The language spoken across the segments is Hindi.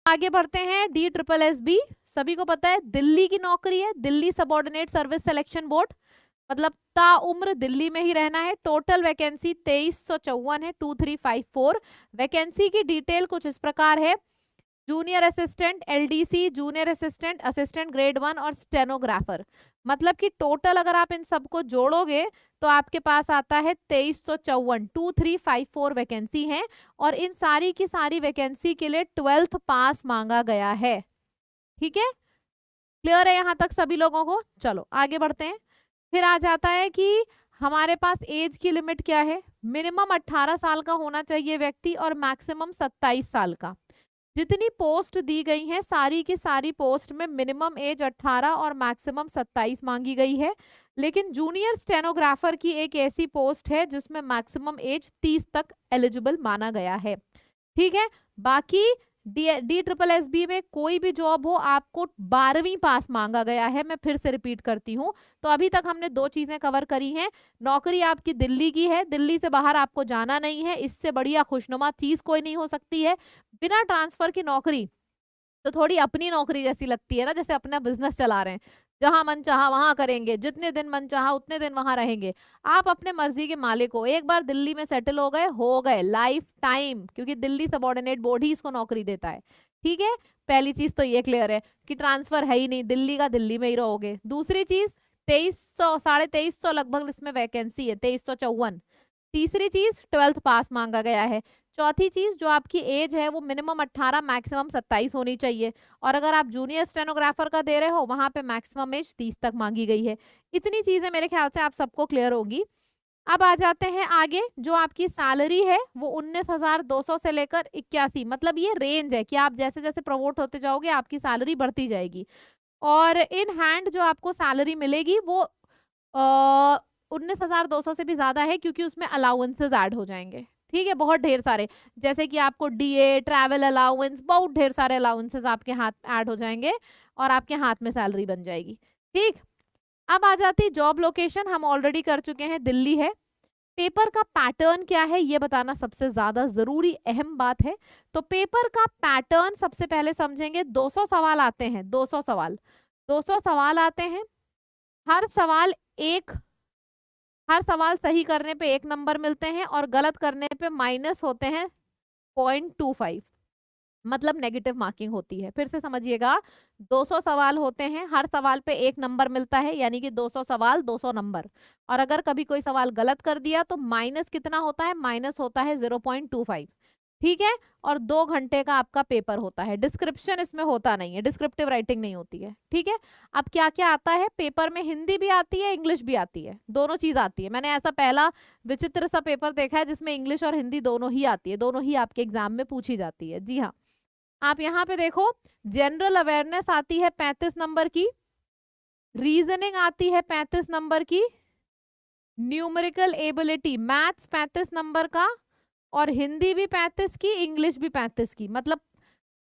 आगे बढ़ते हैं। DSSB सभी को पता है दिल्ली की नौकरी है, Delhi subordinate service selection board, मतलब ताउम्र दिल्ली में ही रहना है। टोटल वैकेंसी 2354 है, 2354। वैकेंसी की डिटेल कुछ इस प्रकार है। Junior assistant, LDC, junior assistant, assistant grade 1 और स्टेनोग्राफर, मतलब कि टोटल अगर आप इन सबको जोड़ोगे तो आपके पास आता है 2354, 2354 वैकेंसी है। और इन सारी की सारी वैकेंसी के लिए 12th पास मांगा गया है। ठीक है, क्लियर है यहाँ तक सभी लोगों को? चलो आगे बढ़ते हैं। फिर आ जाता है कि हमारे पास एज की लिमिट क्या है। मिनिमम 18 साल का होना चाहिए व्यक्ति और मैक्सिमम 27 साल का। जितनी पोस्ट दी गई हैं सारी की सारी पोस्ट में मिनिमम एज 18 और मैक्सिमम 27 मांगी गई है। लेकिन जूनियर स्टेनोग्राफर की एक ऐसी पोस्ट है जिसमें मैक्सिमम एज 30 तक एलिजिबल माना गया है। ठीक है, बाकी DSSB में कोई भी जॉब हो आपको 12वीं पास मांगा गया है। मैं फिर से रिपीट करती हूँ। तो अभी तक हमने दो चीजें कवर करी हैं। नौकरी आपकी दिल्ली की है, दिल्ली से बाहर आपको जाना नहीं है, इससे बढ़िया खुशनुमा चीज कोई नहीं हो सकती है। बिना ट्रांसफर की नौकरी तो थोड़ी अपनी नौकरी जैसी लगती है ना, जैसे अपना बिजनेस चला रहे हैं, जहां मन चाहा वहां करेंगे, जितने दिन मन चाहा उतने दिन वहां रहेंगे। आप अपने मर्जी के मालिक हो, एक बार दिल्ली में सेटल हो गए लाइफ टाइम, क्योंकि दिल्ली सबऑर्डिनेट बोर्ड ही इसको नौकरी देता है। ठीक है, पहली चीज तो ये क्लियर है कि ट्रांसफर है ही नहीं, दिल्ली का दिल्ली में ही रहोगे। दूसरी चीज 2300 2350 लगभग इसमें वैकेंसी है, 2354। तीसरी चीज 12th पास मांगा गया है। चौथी चीज जो आपकी एज है वो मिनिमम 18 मैक्सिमम 27 होनी चाहिए। और अगर आप जूनियर स्टेनोग्राफर का दे रहे हो वहां पे मैक्सिमम एज 30 तक मांगी गई है। इतनी चीजें मेरे ख्याल से आप सबको क्लियर होगी। अब आ जाते हैं आगे। जो आपकी सैलरी है वो 19,200 से लेकर 81, मतलब ये रेंज है कि आप जैसे जैसे प्रमोट होते जाओगे आपकी सैलरी बढ़ती जाएगी। और इन हैंड जो आपको सैलरी मिलेगी वो 19,200 से भी ज्यादा है, क्योंकि उसमें अलाउंसेस ऐड हो जाएंगे। ठीक है, बहुत ढेर सारे, जैसे कि आपको DA, ट्रैवल अलाउंस, बहुत ढेर सारे अलाउंसेस आपके हाथ ऐड हो जाएंगे और आपके हाथ में सैलरी बन जाएगी। ठीक, अब आ जाती जॉब लोकेशन। हम ऑलरेडी कर चुके हैं, दिल्ली है। पेपर का पैटर्न क्या है ये बताना सबसे ज्यादा जरूरी अहम बात है। तो पेपर का पैटर्न सबसे पहले समझेंगे। 200 सवाल आते हैं, 200 सवाल, 200 सवाल आते हैं। हर सवाल हर सवाल सही करने पे 1 नंबर मिलते हैं और गलत करने पे माइनस होते हैं 0.25, मतलब नेगेटिव मार्किंग होती है। फिर से समझिएगा, 200 सवाल होते हैं, हर सवाल पे 1 नंबर मिलता है, यानी कि 200 सवाल 200 नंबर। और अगर कभी कोई सवाल गलत कर दिया तो माइनस कितना होता है? माइनस होता है 0.25। ठीक है, और 2 घंटे का आपका पेपर होता है। डिस्क्रिप्शन इसमें होता नहीं है, डिस्क्रिप्टिव राइटिंग नहीं होती है। ठीक है, अब क्या क्या आता है पेपर में? हिंदी भी आती है, इंग्लिश भी आती है, दोनों चीज आती है। मैंने ऐसा पहला विचित्र सा पेपर देखा है जिसमें इंग्लिश और हिंदी दोनों ही आती है, दोनों ही आपके एग्जाम में पूछी जाती है। जी हाँ, आप यहाँ पे देखो, जनरल अवेयरनेस आती है 35 नंबर की, रीजनिंग आती है 35 नंबर की, न्यूमेरिकल एबिलिटी मैथ्स 35 नंबर का, और हिंदी भी 35 की, इंग्लिश भी 35 की, मतलब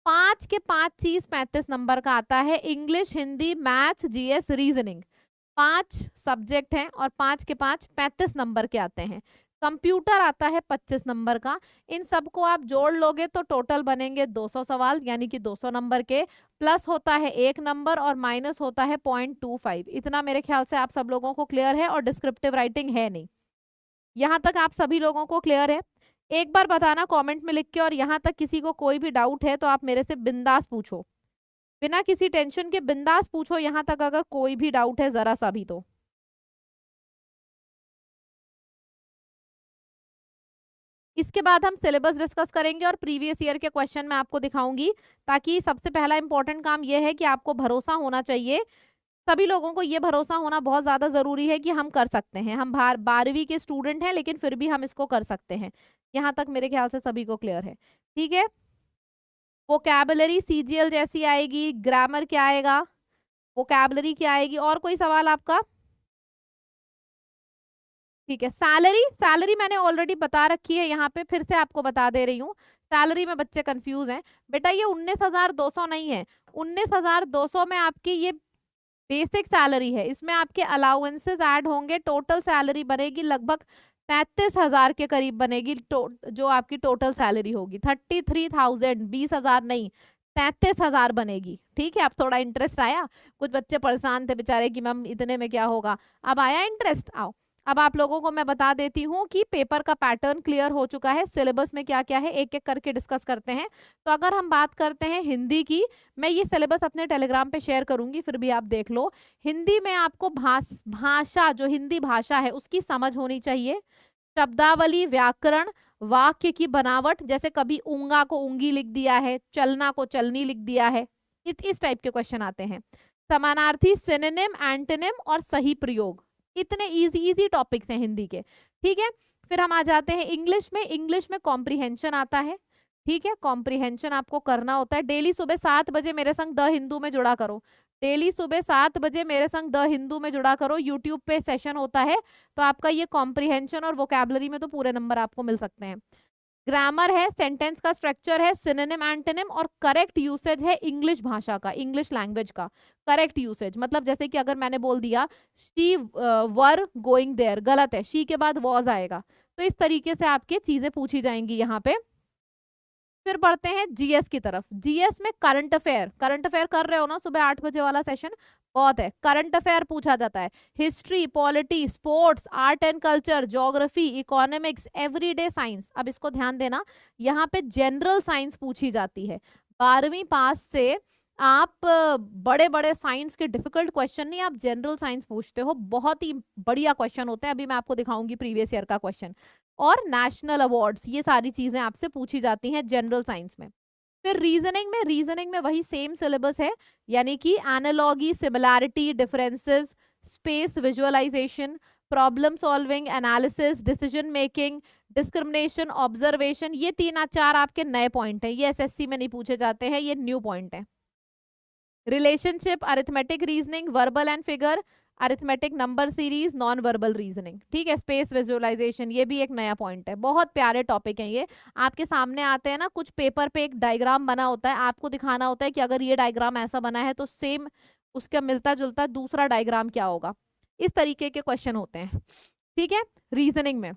5 के 5 चीज 35 नंबर का आता है। English, Hindi, maths, GS, reasoning, 5 subject हैं और 5 के 5 35 नंबर के आते हैं। कंप्यूटर आता है 25 नंबर का। इन सबको आप जोड़ लोगे तो टोटल बनेंगे 200 सवाल, यानी कि 200 नंबर के। प्लस होता है 1 नंबर और माइनस होता है 0.25। इतना मेरे ख्याल से आप सब लोगों को क्लियर है, और डिस्क्रिप्टिव राइटिंग है नहीं। यहाँ तक आप सभी लोगों को क्लियर है? एक बार बताना कमेंट में लिख के। और यहाँ तक किसी को कोई भी डाउट है तो आप मेरे से बिंदास पूछो, बिना किसी टेंशन के बिंदास पूछो। यहाँ तक अगर कोई भी डाउट है जरा सा भी तो। इसके बाद हम सिलेबस डिस्कस करेंगे और प्रीवियस ईयर के क्वेश्चन मैं आपको दिखाऊंगी, ताकि सबसे पहला इंपॉर्टेंट काम यह है कि आपको भरोसा होना चाहिए। सभी लोगों को ये भरोसा होना बहुत ज्यादा जरूरी है कि हम कर सकते हैं। हम 12वीं के स्टूडेंट हैं लेकिन फिर भी हम इसको कर सकते हैं। यहाँ तक मेरे ख्याल से सभी को क्लियर है। ठीक है, वोकैबुलरी CGL जैसी आएगी, ग्रामर क्या आएगा, वोकैबुलरी क्या आएगी। और कोई सवाल आपका? ठीक है, सैलरी, सैलरी मैंने ऑलरेडी बता रखी है, यहाँ पे फिर से आपको बता दे रही हूँ। सैलरी में बच्चे कंफ्यूज हैं। बेटा ये 19,200 नहीं है, 19,200 में आपकी ये बेसिक सैलरी है, इसमें आपके अलाउंसेस ऐड होंगे। टोटल सैलरी बनेगी लगभग 33,000 के करीब बनेगी। जो आपकी टोटल सैलरी होगी 33,000, 20,000 नहीं, 33,000 बनेगी। ठीक है, अब थोड़ा इंटरेस्ट आया, कुछ बच्चे परेशान थे बेचारे कि मैम इतने में क्या होगा, अब आया इंटरेस्ट। आओ अब आप लोगों को मैं बता देती हूँ कि पेपर का पैटर्न क्लियर हो चुका है, सिलेबस में क्या क्या है एक एक करके डिस्कस करते हैं। तो अगर हम बात करते हैं हिंदी की, मैं ये सिलेबस अपने टेलीग्राम पे शेयर करूंगी, फिर भी आप देख लो। हिंदी में आपको भाषा, जो हिंदी भाषा है उसकी समझ होनी चाहिए, शब्दावली, व्याकरण, वाक्य की बनावट, जैसे कभी ऊंगा को ऊंगी लिख दिया है, चलना को चलनी लिख दिया है, इस टाइप के क्वेश्चन आते हैं। समानार्थी, सिनोनिम, एंटोनिम और सही प्रयोग, इतने इजी इजी टॉपिक्स हैं हिंदी के। ठीक है, फिर हम आ जाते हैं इंग्लिश में। इंग्लिश में कॉम्प्रिहेंशन आता है। ठीक है, कॉम्प्रिहेंशन आपको करना होता है। डेली सुबह 7 बजे मेरे संग द हिंदू में जुड़ा करो, डेली सुबह 7 बजे मेरे संग द हिंदू में जुड़ा करो, यूट्यूब पे सेशन होता है, तो आपका ये कॉम्प्रिहेंशन और वोकैबुलरी में तो पूरे नंबर आपको मिल सकते हैं। ग्रामर है, सेंटेंस का स्ट्रक्चर है, सिनोनिम, एंटोनिम और करेक्ट यूसेज है इंग्लिश भाषा का, इंग्लिश लैंग्वेज का करेक्ट यूसेज। मतलब जैसे कि अगर मैंने बोल दिया शी वर गोइंग देयर, गलत है, शी के बाद वॉज आएगा। तो इस तरीके से आपके चीजें पूछी जाएंगी यहाँ पे। फिर बढ़ते हैं जीएस की तरफ। जीएस में करंट अफेयर, करंट अफेयर कर रहे हो ना, सुबह 8 बजे वाला सेशन बहुत है। करंट अफेयर पूछा जाता है, history, polity, sports, art and culture, geography, economics, everyday science. अब इसको ध्यान देना, यहाँ पे जनरल साइंस पूछी जाती है। 12वीं पास से आप बड़े बड़े साइंस के डिफिकल्ट क्वेश्चन नहीं, आप जनरल साइंस पूछते हो, बहुत ही बढ़िया क्वेश्चन होते हैं। अभी मैं आपको दिखाऊंगी प्रीवियस ईयर का क्वेश्चन। और नेशनल अवार्ड्स, ये सारी चीजें आपसे पूछी जाती हैं जनरल साइंस में। फिर रीजनिंग में, रीजनिंग में वही सेम सिलेबस है, यानी कि analogy, similarity, differences, space visualisation, problem solving, analysis, decision making, discrimination, observation. ये 3 4 आपके नए पॉइंट है, ये एसएससी में नहीं पूछे जाते हैं, ये न्यू पॉइंट है। Relationship, arithmetic reasoning, verbal and figure, arithmetic number series, non verbal reasoning. ठीक है, स्पेस विजुअलाइजेशन, ये भी एक नया पॉइंट है। बहुत प्यारे टॉपिक है ये, आपके सामने आते हैं ना, कुछ पेपर पे एक डायग्राम बना होता है, आपको दिखाना होता है कि अगर ये डायग्राम ऐसा बना है तो सेम उसका मिलता जुलता दूसरा डायग्राम क्या होगा। इस तरीके के क्वेश्चन होते हैं। ठीक है, रीजनिंग में।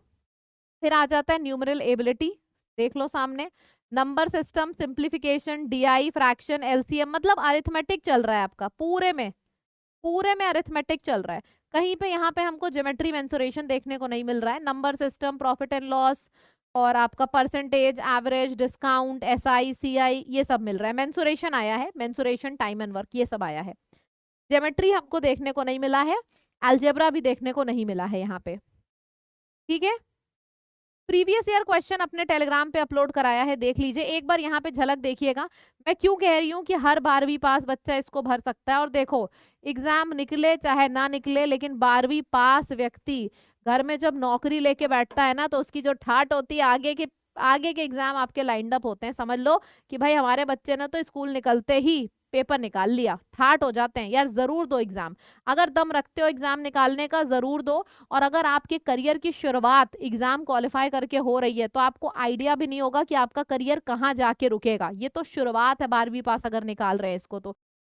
फिर आ जाता है न्यूमरल एबिलिटी, देख लो सामने, number system, simplification, DI, fraction, LCM, मतलब अरिथमेटिक चल रहा है आपका पूरे में अरिथमेटिक चल रहा है। कहीं पे यहाँ पे हमको ज्योमेट्री मेंसुरेशन देखने को नहीं मिल रहा है। Number system, profit and loss और आपका percentage, average, discount, SI, CI, ये सब मिल रहा है। मेंसुरेशन आया है, मेंसुरेशन, टाइम एंड वर्क, ये सब आया है। ज्योमेट्री हमको देखने को नहीं मिला है, अलजेब्रा भी देखने को नहीं मिला है यहाँ पे। ठीक है, प्रीवियस ईयर क्वेश्चन अपने टेलीग्राम पे अपलोड कराया है, देख लीजिए एक बार, यहाँ पे झलक देखिएगा। मैं क्यों कह रही हूँ कि हर 12वीं पास बच्चा इसको भर सकता है। और देखो, एग्जाम निकले चाहे ना निकले, लेकिन 12वीं पास व्यक्ति घर में जब नौकरी लेके बैठता है ना, तो उसकी जो ठाट होती है, आगे के एग्जाम आपके लाइंड अप होते हैं। समझ लो कि भाई हमारे बच्चे ने तो स्कूल निकलते ही पेपर निकाल लिया, ठाट हो जाते हैं। यार जरूर दो एग्जाम, अगर दम रखते हो एग्जाम निकालने का जरूर दो। और अगर आपके करियर की शुरुआत एग्जाम क्वालिफाई करके हो रही है, तो आपको आइडिया भी नहीं होगा कि आपका करियर कहाँ जाके रुकेगा। ये तो शुरुआत है, 12वीं पास अगर निकाल रहे हैं इसको तो।